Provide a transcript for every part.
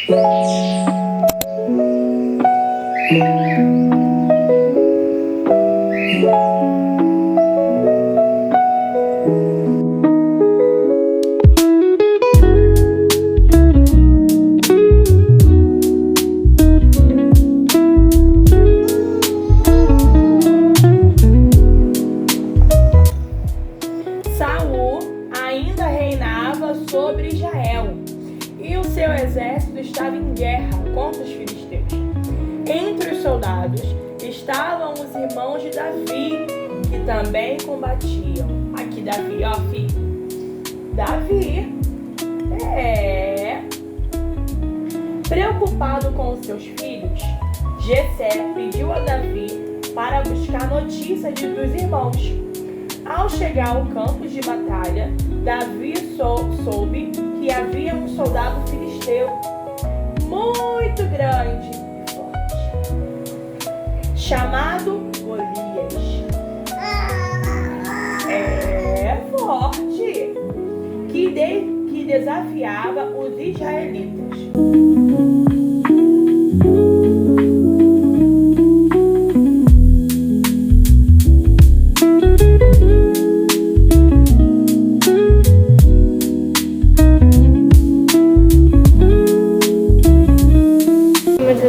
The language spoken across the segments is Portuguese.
Saul ainda reinava sobre Israel, e o seu exército estava em guerra contra os filisteus. Entre os soldados estavam os irmãos de Davi, que também combatiam. Aqui Davi, ó filho. Davi, preocupado com os seus filhos, Jessé pediu a Davi para buscar notícias dos irmãos. Ao chegar ao campo de batalha, Davi soube que havia um soldado filisteu muito grande e forte, chamado Golias. Forte, que desafiava os israelitas.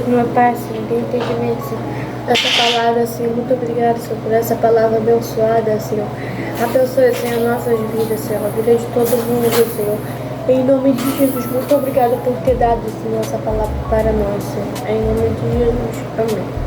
Meu Pai, Senhor, tem entendimento, Senhor, dessa palavra, Senhor. Muito obrigado, Senhor, por essa palavra abençoada, Senhor. Abençoe, Senhor, nossas vidas, Senhor, a vida de todo mundo, Senhor. Em nome de Jesus, muito obrigado por ter dado, Senhor, essa palavra para nós, Senhor. Em nome de Jesus, amém.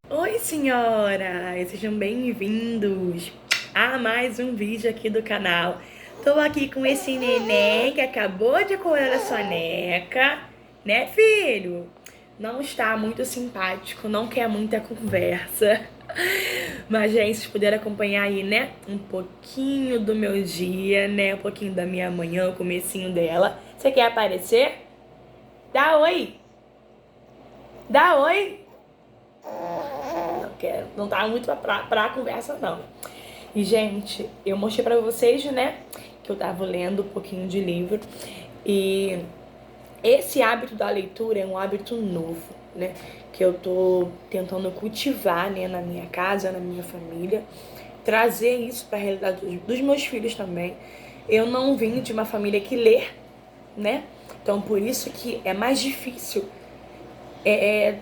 Oi, senhoras! Sejam bem-vindos a mais um vídeo aqui do canal. Tô aqui com esse neném que acabou de acordar da soneca, né, filho? Não está muito simpático, não quer muita conversa. Mas, gente, vocês puderam acompanhar aí, né, um pouquinho do meu dia, né, um pouquinho da minha manhã, o comecinho dela. Você quer aparecer? Dá oi! Dá oi! Não quero, não tá muito pra conversa, não. E, gente, eu mostrei pra vocês, né, que eu tava lendo um pouquinho de livro. E esse hábito da leitura é um hábito novo, né, que eu tô tentando cultivar, né, na minha casa, na minha família. Trazer isso pra realidade dos meus filhos também. Eu não vim de uma família que lê, né, então por isso que é mais difícil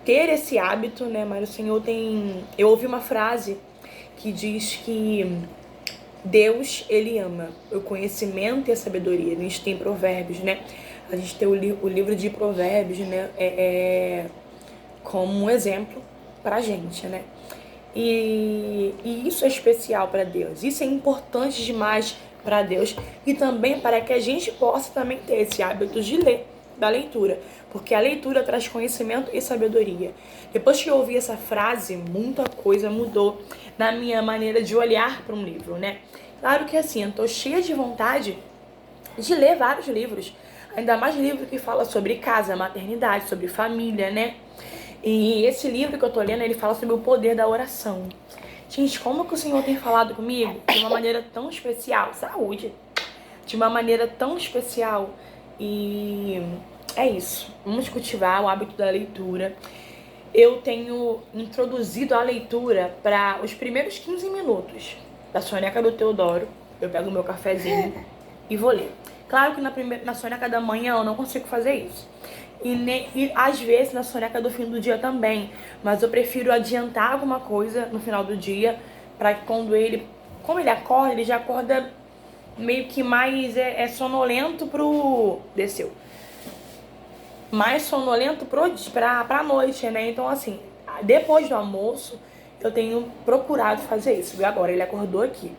ter esse hábito, né? Mas o Senhor tem... Eu ouvi uma frase que diz que Deus, Ele ama o conhecimento e a sabedoria. A gente tem provérbios, né? A gente tem o livro de provérbios, né? Como um exemplo pra gente, né? E isso é especial para Deus. Isso é importante demais para Deus. E também para que a gente possa também ter esse hábito de ler, da leitura, porque a leitura traz conhecimento e sabedoria. Depois que eu ouvi essa frase, muita coisa mudou na minha maneira de olhar para um livro, né? Claro que assim, eu tô cheia de vontade de ler vários livros, ainda mais livro que fala sobre casa, maternidade, sobre família, né? E esse livro que eu tô lendo, ele fala sobre o poder da oração. Gente, como que o Senhor tem falado comigo de uma maneira tão especial? Saúde! De uma maneira tão especial. E é isso. Vamos cultivar o hábito da leitura. Eu tenho introduzido a leitura para os primeiros 15 minutos da soneca do Teodoro. Eu pego o meu cafezinho e vou ler. Claro que na soneca da manhã eu não consigo fazer isso. E às vezes na soneca do fim do dia também. Mas eu prefiro adiantar alguma coisa no final do dia, para que como ele acorda, ele já acorda meio que mais sonolento desceu. Mais sonolento pra noite, né? Então, assim, depois do almoço, eu tenho procurado fazer isso. E agora, ele acordou aqui.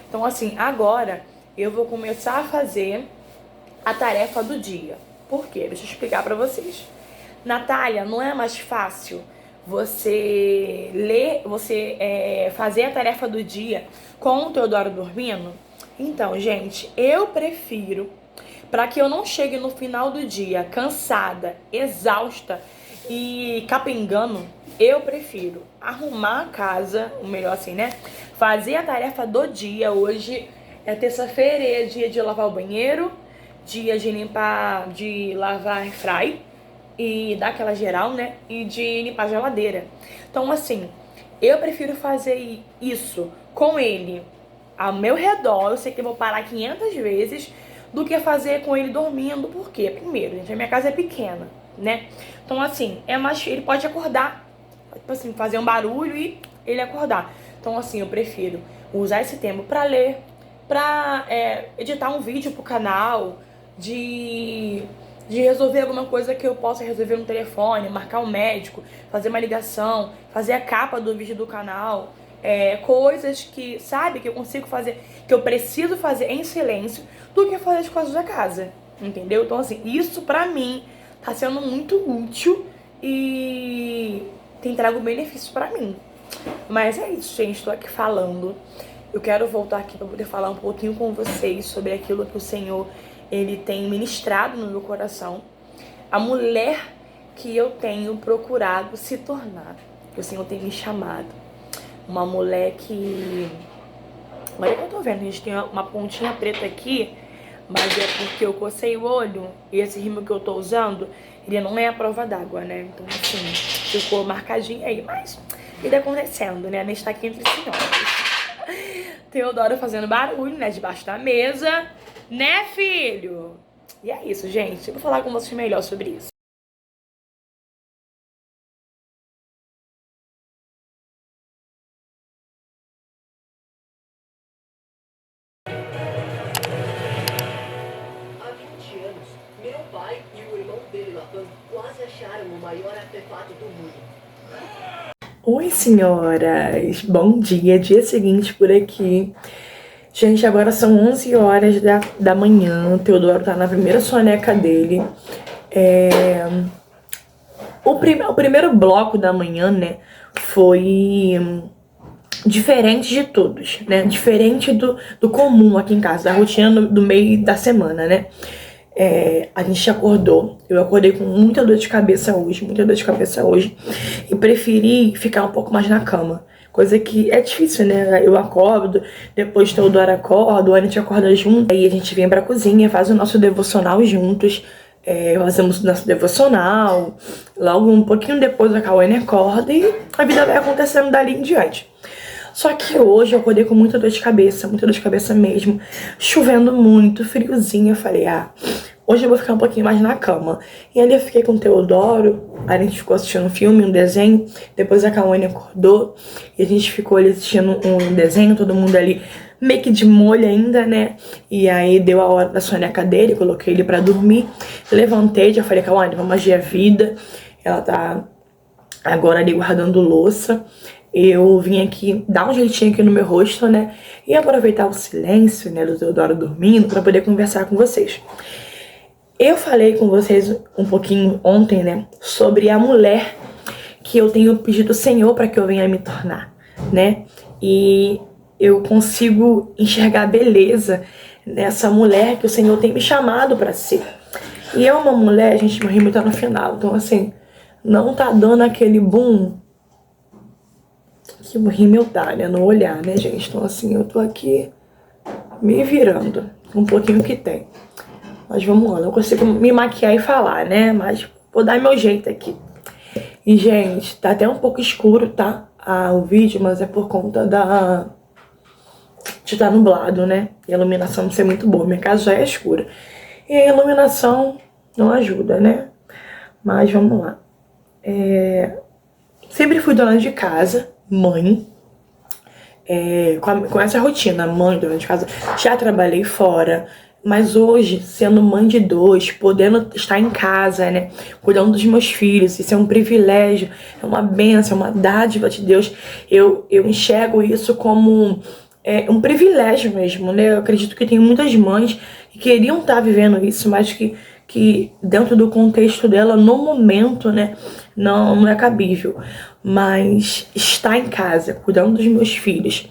Então, assim, agora eu vou começar a fazer a tarefa do dia. Por quê? Deixa eu explicar pra vocês. Natália, não é mais fácil você ler, fazer a tarefa do dia com o Teodoro dormindo? Então, gente, eu prefiro, para que eu não chegue no final do dia cansada, exausta e capengando, eu prefiro arrumar a casa, o melhor assim, né? Fazer a tarefa do dia. Hoje é terça-feira, é dia de lavar o banheiro, dia de limpar, de lavar airfry e dar aquela geral, né? E de limpar a geladeira. Então, assim, eu prefiro fazer isso com ele ao meu redor. Eu sei que eu vou parar 500 vezes do que fazer com ele dormindo. Por quê? Primeiro, gente, a minha casa é pequena, né? Então, assim, ele pode acordar, tipo assim, fazer um barulho e ele acordar. Então, assim, eu prefiro usar esse tempo pra ler, pra editar um vídeo pro canal, de resolver alguma coisa que eu possa resolver no telefone, marcar um médico, fazer uma ligação, fazer a capa do vídeo do canal, coisas que, sabe, que eu consigo fazer, que eu preciso fazer em silêncio, do que fazer as coisas da casa, entendeu? Então, assim, isso pra mim tá sendo muito útil e tem trago benefícios pra mim. Mas é isso, gente, tô aqui falando. Eu quero voltar aqui pra poder falar um pouquinho com vocês sobre aquilo que o Senhor, ele tem ministrado no meu coração. A mulher que eu tenho procurado se tornar, que o Senhor tem me chamado. Uma mulher que... Olha que eu tô vendo, a gente tem uma pontinha preta aqui, mas é porque eu cocei o olho e esse rímel que eu tô usando, ele não é a prova d'água, né? Então, assim, ficou marcadinho aí, mas vida acontecendo, né? A gente tá aqui entre senhoras. Teodoro fazendo barulho, né? Debaixo da mesa, né, filho? E é isso, gente. Eu vou falar com vocês melhor sobre isso. Há 20 anos, meu pai e o irmão dele, Lapan, quase acharam o maior artefato do mundo. Oi, senhoras. Bom dia. Dia seguinte por aqui. Gente, agora são 11 horas da manhã. O Teodoro tá na primeira soneca dele. O primeiro bloco da manhã, né, foi diferente de todos, né? Diferente do comum aqui em casa, da rotina do meio da semana, né? A gente acordou, eu acordei com muita dor de cabeça hoje, e preferi ficar um pouco mais na cama, coisa que é difícil, né? Eu acordo, depois Teodoro acorda, a gente acorda junto, aí a gente vem pra cozinha, faz o nosso devocional juntos, fazemos o nosso devocional, logo um pouquinho depois a Cauane acorda e a vida vai acontecendo dali em diante. Só que hoje eu acordei com muita dor de cabeça mesmo, chovendo muito, friozinho. Eu falei, hoje eu vou ficar um pouquinho mais na cama. E ali eu fiquei com o Teodoro, a gente ficou assistindo um filme, um desenho, depois a Cauane acordou e a gente ficou ali assistindo um desenho, todo mundo ali meio que de molho ainda, né? E aí deu a hora da soneca dele, coloquei ele pra dormir, levantei, já falei, Cauane, vamos agir a vida. Ela tá agora ali guardando louça. Eu vim aqui dar um jeitinho aqui no meu rosto, né? E aproveitar o silêncio, né, do Teodoro dormindo pra poder conversar com vocês. Eu falei com vocês um pouquinho ontem, né, sobre a mulher que eu tenho pedido ao Senhor pra que eu venha me tornar, né? E eu consigo enxergar beleza nessa mulher que o Senhor tem me chamado pra ser. E é uma mulher, gente, meu rímel tá no final, então assim, não tá dando aquele boom que o rímel dá, né, no olhar, né, gente? Então assim, eu tô aqui me virando um pouquinho que tem. Mas vamos lá, não consigo me maquiar e falar, né? Mas vou dar meu jeito aqui. E, gente, tá até um pouco escuro, tá? O vídeo, mas é por conta de estar nublado, né? E a iluminação não ser muito boa. Minha casa já é escura. E a iluminação não ajuda, né? Mas vamos lá. Sempre fui dona de casa, mãe. Com essa rotina, mãe, dona de casa. Já trabalhei fora. Mas hoje, sendo mãe de 2, podendo estar em casa, né, cuidando dos meus filhos, isso é um privilégio, é uma bênção, é uma dádiva de Deus. Eu enxergo isso como um privilégio mesmo, né? Eu acredito que tem muitas mães que queriam estar vivendo isso, mas que dentro do contexto dela, no momento, né, não é cabível. Mas estar em casa, cuidando dos meus filhos,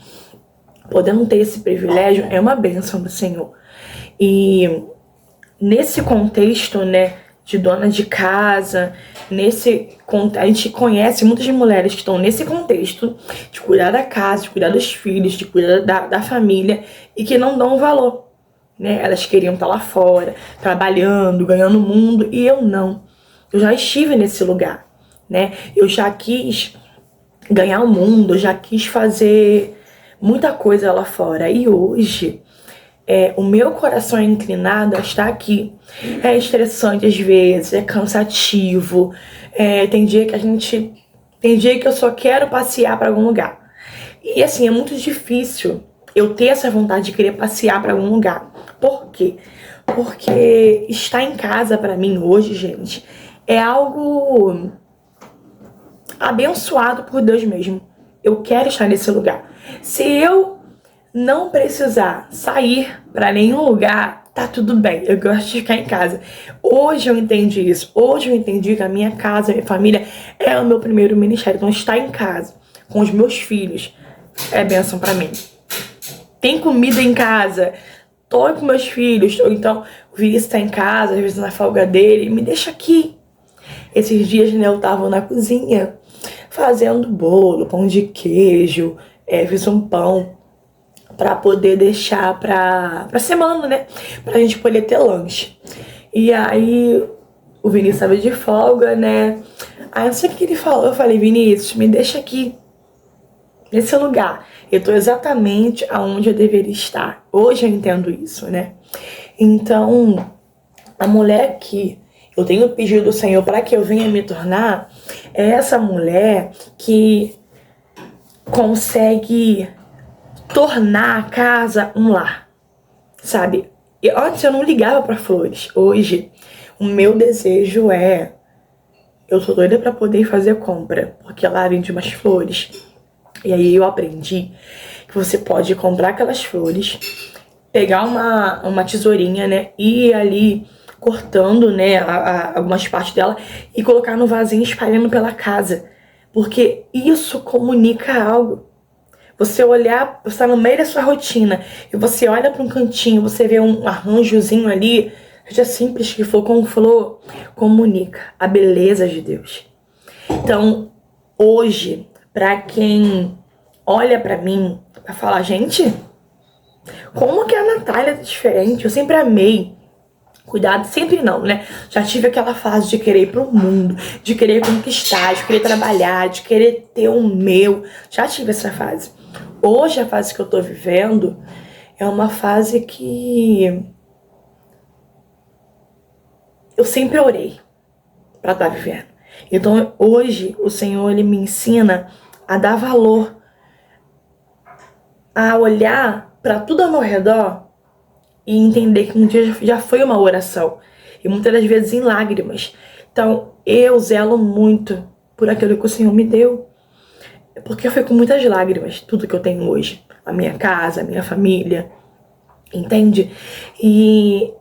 podendo ter esse privilégio, é uma bênção do Senhor. E nesse contexto, né, de dona de casa, a gente conhece muitas mulheres que estão nesse contexto de cuidar da casa, de cuidar dos filhos, de cuidar da família e que não dão valor, né? Elas queriam estar lá fora, trabalhando, ganhando o mundo, e eu não. Eu já estive nesse lugar, né? Eu já quis ganhar o mundo, eu já quis fazer muita coisa lá fora. E hoje, o meu coração é inclinado a estar aqui. É estressante às vezes, é cansativo. Tem dia que eu só quero passear para algum lugar. E assim, é muito difícil eu ter essa vontade de querer passear para algum lugar. Por quê? Porque estar em casa para mim hoje, gente, é algo abençoado por Deus mesmo. Eu quero estar nesse lugar. Se eu não precisar sair para nenhum lugar, tá tudo bem. Eu gosto de ficar em casa. Hoje eu entendi isso. Hoje eu entendi que a minha casa, a minha família é o meu primeiro ministério. Então estar em casa com os meus filhos é bênção para mim. Tem comida em casa, tô com meus filhos, ou então o Vinícius tá em casa, às vezes na folga dele, me deixa aqui. Esses dias, né, eu tava na cozinha fazendo bolo, pão de queijo, fiz um pão pra poder deixar pra semana, né, pra gente poder ter lanche. E aí o Vinícius tava de folga, né, aí eu sei o que ele falou, eu falei, Vinícius, me deixa aqui, nesse lugar. Eu tô exatamente aonde eu deveria estar. Hoje eu entendo isso, né? Então, a mulher que eu tenho pedido ao Senhor para que eu venha me tornar é essa mulher que consegue tornar a casa um lar, sabe? E antes eu não ligava para flores. Hoje, o meu desejo eu tô doida para poder fazer compra, porque lá vende umas flores. E aí eu aprendi que você pode comprar aquelas flores, pegar uma tesourinha, né, e ir ali cortando, né, algumas partes dela e colocar no vasinho espalhando pela casa. Porque isso comunica algo. Você olhar, você tá no meio da sua rotina e você olha para um cantinho, você vê um arranjozinho ali, seja simples que for, com flor, comunica a beleza de Deus. Então, hoje, pra quem olha pra mim pra falar, gente, como que a Natália tá diferente? Eu sempre amei. Cuidado, sempre não, né? Já tive aquela fase de querer ir pro mundo, de querer conquistar, de querer trabalhar, de querer ter o meu. Já tive essa fase. Hoje, a fase que eu tô vivendo é uma fase que eu sempre orei pra estar vivendo. Então, hoje, o Senhor, Ele me ensina a dar valor, a olhar para tudo ao meu redor e entender que um dia já foi uma oração. E muitas das vezes em lágrimas. Então, eu zelo muito por aquilo que o Senhor me deu. Porque foi com muitas lágrimas tudo que eu tenho hoje. A minha casa, a minha família. Entende? E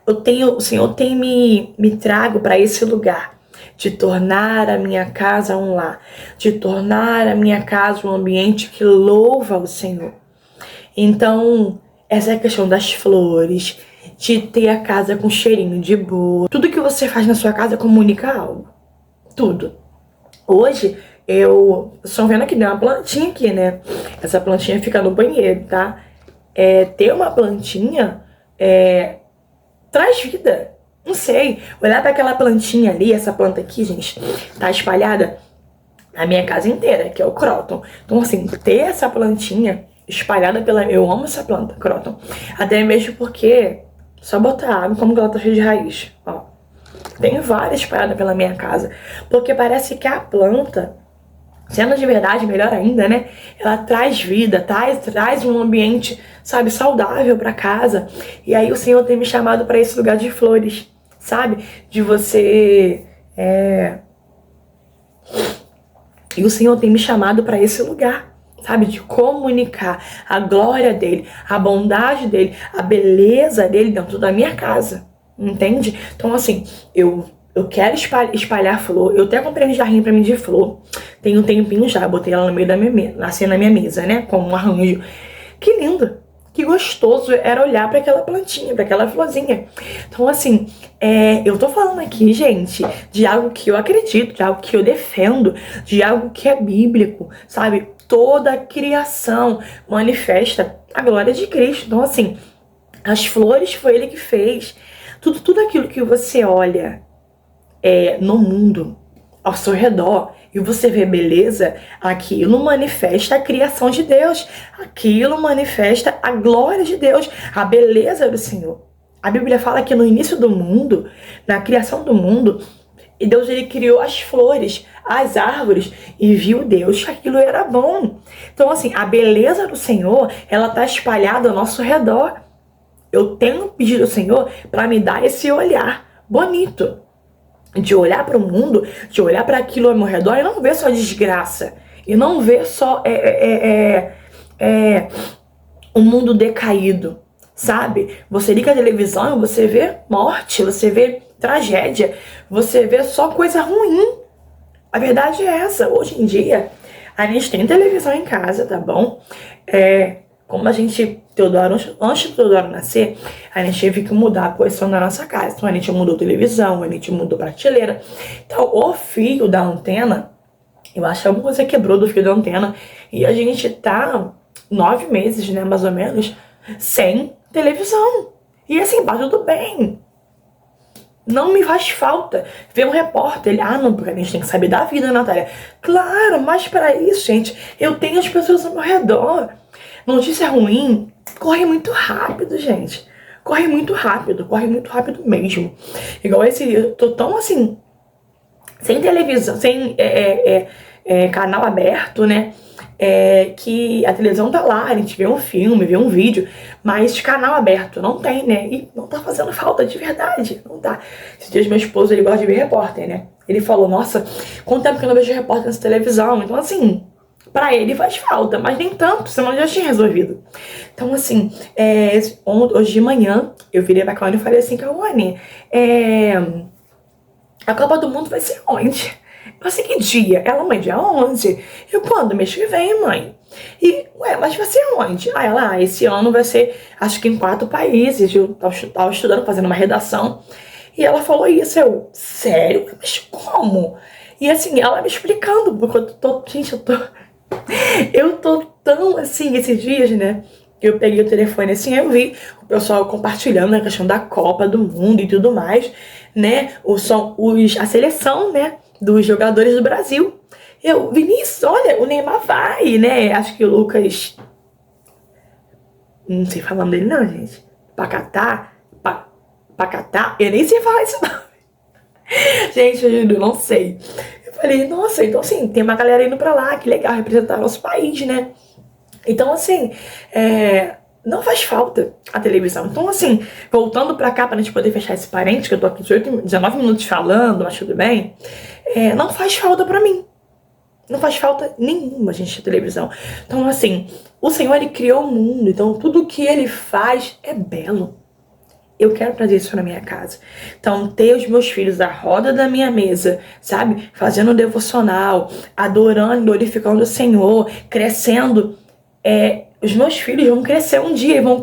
o Senhor tem me trago para esse lugar de tornar a minha casa um lar, de tornar a minha casa um ambiente que louva o Senhor. Então, essa é a questão das flores, de ter a casa com cheirinho de bolo. Tudo que você faz na sua casa comunica algo. Tudo. Hoje, vocês estão vendo aqui, tem uma plantinha aqui, né? Essa plantinha fica no banheiro, tá? Ter uma plantinha traz vida. Não sei, olhar para aquela plantinha ali, essa planta aqui, gente, tá espalhada na minha casa inteira, que é o cróton. Então, assim, ter essa plantinha espalhada eu amo essa planta, cróton. Até mesmo porque, só botar água, como que ela tá cheia de raiz, ó. Tem várias espalhadas pela minha casa, porque parece que a planta, sendo de verdade, melhor ainda, né? Ela traz vida, traz um ambiente, sabe, saudável pra casa. E aí o Senhor tem me chamado pra esse lugar de flores, sabe? De você... E o Senhor tem me chamado pra esse lugar, sabe? De comunicar a glória dele, a bondade dele, a beleza dele dentro da minha casa, entende? Então, assim, eu Eu quero espalhar flor. Eu até comprei um jarrinho pra mim de flor. Tem um tempinho já. Botei ela no meio da minha mesa, assim, na minha mesa, né? Como um arranjo. Que lindo. Que gostoso era olhar pra aquela plantinha, pra aquela florzinha. Então, assim, eu tô falando aqui, gente, de algo que eu acredito, de algo que eu defendo, de algo que é bíblico, sabe? Toda a criação manifesta a glória de Cristo. Então, assim, as flores foi Ele que fez. Tudo aquilo que você olha no mundo, ao seu redor, e você vê beleza, aquilo manifesta a criação de Deus, aquilo manifesta a glória de Deus, a beleza do Senhor. A Bíblia fala que no início do mundo, na criação do mundo, Deus ele criou as flores, as árvores, e viu Deus que aquilo era bom. Então, assim, a beleza do Senhor, ela tá espalhada ao nosso redor. Eu tenho pedido ao Senhor para me dar esse olhar bonito, de olhar para o mundo, de olhar para aquilo ao meu redor e não ver só desgraça, e não ver só um mundo decaído, sabe? Você liga a televisão e você vê morte, você vê tragédia, você vê só coisa ruim. A verdade é essa. Hoje em dia, a gente tem televisão em casa, tá bom? Como a gente, antes do Teodoro nascer, a gente teve que mudar a posição da nossa casa. Então a gente mudou televisão, a gente mudou prateleira. Então o fio da antena, eu acho que alguma coisa quebrou do fio da antena. E a gente tá 9 meses, né, mais ou menos, sem televisão. E assim, tá tudo bem. Não me faz falta ver um repórter. Não, porque a gente tem que saber da vida, Natália. Claro, mas para isso, gente, eu tenho as pessoas ao meu redor. Notícia ruim corre muito rápido, gente. Corre muito rápido mesmo. Igual esse dia, eu tô tão assim, sem televisão, sem canal aberto, né? Que a televisão tá lá, a gente vê um filme, vê um vídeo, mas canal aberto não tem, né? E não tá fazendo falta de verdade, não tá. Esses dias meu esposo, ele gosta de ver repórter, né? Ele falou, nossa, quanto tempo que eu não vejo repórter nessa televisão? Então, assim, pra ele faz falta, mas nem tanto, senão ele já tinha resolvido. Então, assim, hoje de manhã, eu virei pra Cauane e falei assim, Cauane, a Copa do Mundo vai ser onde? Eu falei, que dia? Ela, mãe, dia 11. Eu, quando? Mês que vem, mãe. E, mas vai ser onde? Aí ela, esse ano vai ser, acho que em 4 países. Eu tava estudando, fazendo uma redação. E ela falou isso. Eu, sério? Mas como? E assim, ela me explicando, porque eu tô tão assim, esses dias, né? Eu peguei o telefone assim, eu vi o pessoal compartilhando a questão da Copa do Mundo e tudo mais, né? A seleção, né? Dos jogadores do Brasil. Eu, Vinícius, olha, o Neymar vai, né? Acho que o Lucas... Não sei falar o nome dele não, gente. Pacatá, eu nem sei falar isso não. Gente, eu não sei. Eu falei, nossa, então assim, tem uma galera indo pra lá, que legal, representar nosso país, né? Então, assim, não faz falta a televisão. Então, assim, voltando pra cá, pra gente poder fechar esse parênteses, que eu tô aqui 19 minutos falando, mas tudo bem, não faz falta pra mim. Não faz falta nenhuma, gente, a televisão. Então, assim, o Senhor, Ele criou o mundo, então tudo que Ele faz é belo. Eu quero trazer isso na minha casa. Então, ter os meus filhos à roda da minha mesa, sabe? Fazendo devocional, adorando, glorificando o Senhor, crescendo. Os meus filhos vão crescer um dia e vão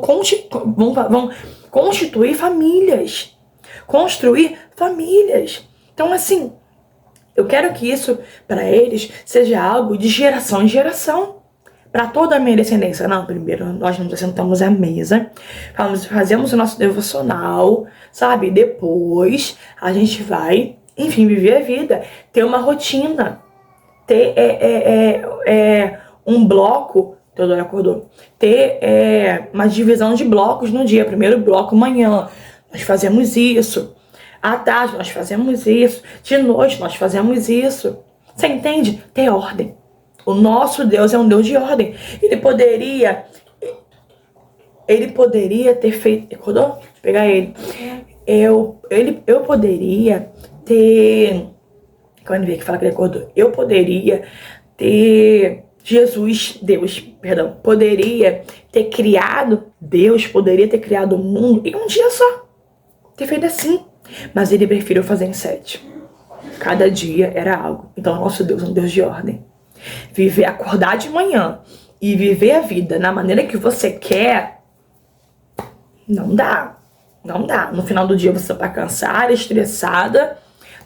constituir famílias. Construir famílias. Então, assim, eu quero que isso, para eles, seja algo de geração em geração. Para toda a minha descendência. Não, primeiro nós nos sentamos à mesa, fazemos o nosso devocional, sabe? Depois a gente vai, enfim, viver a vida. Ter uma rotina. Ter um bloco. Teodoro acordou. Ter uma divisão de blocos no dia. Primeiro bloco, manhã, nós fazemos isso. À tarde, nós fazemos isso. De noite, nós fazemos isso. Você entende? Ter ordem. O nosso Deus é um Deus de ordem. Ele poderia ter feito... Acordou? Deixa eu pegar ele. Eu poderia ter... Quando vê que fala que ele acordou. Eu poderia ter... poderia ter criado Deus, poderia ter criado o mundo em um dia só. Ter feito assim. Mas ele preferiu fazer em 7. Cada dia era algo. Então, nosso Deus é um Deus de ordem. Viver, acordar de manhã e viver a vida na maneira que você quer, não dá. Não dá. No final do dia você tá cansada, estressada,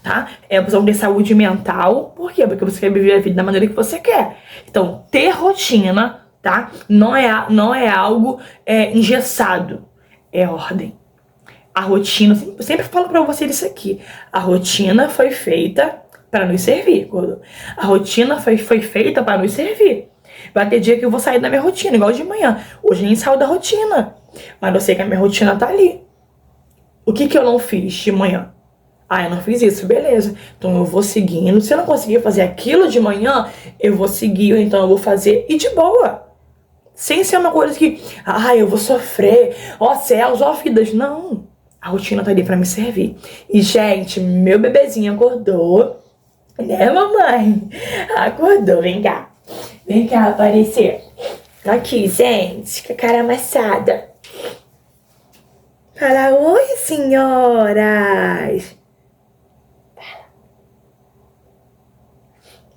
tá? Você não tem saúde mental. Por quê? Porque você quer viver a vida da maneira que você quer. Então, ter rotina, tá? Não é algo engessado. É ordem. A rotina, sempre falo pra você isso aqui. A rotina foi feita pra nos servir, gordo. A rotina foi feita pra nos servir. Vai ter dia que eu vou sair da minha rotina, igual de manhã. Hoje nem saio da rotina. Mas eu sei que a minha rotina tá ali. O que eu não fiz de manhã? Ah, eu não fiz isso, beleza. Então eu vou seguindo. Se eu não conseguir fazer aquilo de manhã, eu vou seguir, ou então eu vou fazer e de boa. Sem ser uma coisa que, eu vou sofrer, ó céus, ó vidas. Não. A rotina tá ali pra me servir. E, gente, meu bebezinho acordou. Né, mamãe? Acordou, vem cá. Vem cá aparecer. Aqui, gente, com a cara amassada. Fala, oi, senhoras.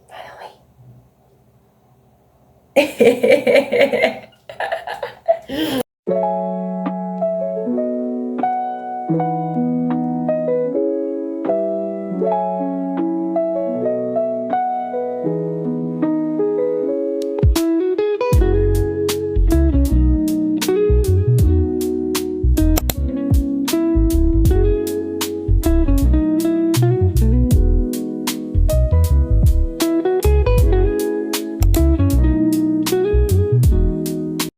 Fala, oi.